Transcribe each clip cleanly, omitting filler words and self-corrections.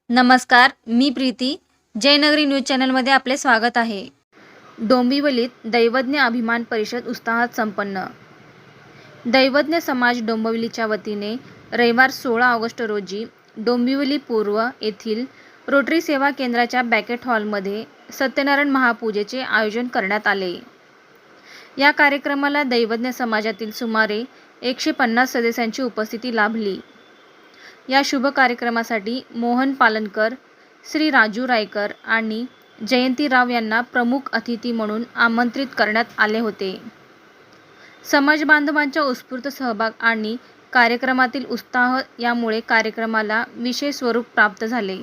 नमस्कार, मी प्रीती. जयनगरी न्यूज चॅनलमध्ये आपले स्वागत आहे. डोंबिवलीत दैवज्ञ अभिमान परिषद उत्साहात संपन्न. दैवज्ञ समाज डोंबिवलीच्या वतीने रविवार 16 ऑगस्ट रोजी डोंबिवली पूर्व येथील रोटरी सेवा केंद्राच्या बँकेट हॉलमध्ये सत्यनारायण महापूजेचे आयोजन करण्यात आले. या कार्यक्रमाला दैवज्ञ समाजातील सुमारे 150 सदस्यांची उपस्थिती लाभली. या शुभ कार्यक्रमासाठी मोहन पालनकर, श्री राजू रायकर आणि जयंती राव यांना प्रमुख अतिथी म्हणून आमंत्रित करण्यात आले होते. समाज बांधवांचा उत्स्फूर्त सहभाग आणि कार्यक्रमातील उत्साह यामुळे कार्यक्रमाला विशेष स्वरूप प्राप्त झाले.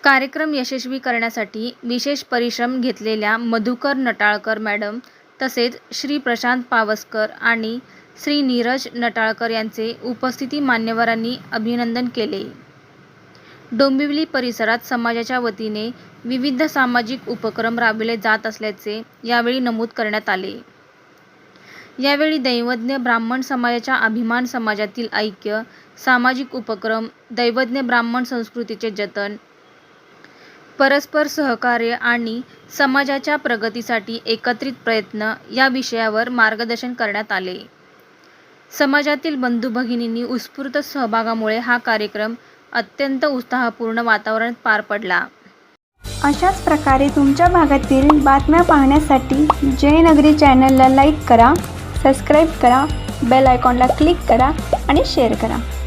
कार्यक्रम यशस्वी करण्यासाठी विशेष परिश्रम घेतलेल्या मधुकर नटाळकर मॅडम तसेच श्री प्रशांत पावसकर आणि श्री नीरज नटाळकर यांचे उपस्थिती मान्यवरांनी अभिनंदन केले. डोंबिवली परिसरात समाजाच्या वतीने विविध सामाजिक उपक्रम राबविले जात असल्याचे यावेळी नमूद करण्यात आले. यावेळी दैवज्ञ ब्राह्मण समाजाच्या अभिमान समाजातील ऐक्य, सामाजिक उपक्रम, दैवज्ञ ब्राह्मण संस्कृतीचे जतन, परस्पर सहकार्य आणि समाजाच्या प्रगतीसाठी एकत्रित प्रयत्न या विषयावर मार्गदर्शन करण्यात आले. समाजातील बंधू भगिनींनी उत्स्फूर्त सहभागामुळे हा कार्यक्रम अत्यंत उत्साहपूर्ण वातावरणात पार पडला. अशाच प्रकारे तुमच्या भागातील बातम्या पाहण्यासाठी जयनगरी चॅनलला लाईक करा, सबस्क्राईब करा, बेल आयकॉनला क्लिक करा आणि शेअर करा.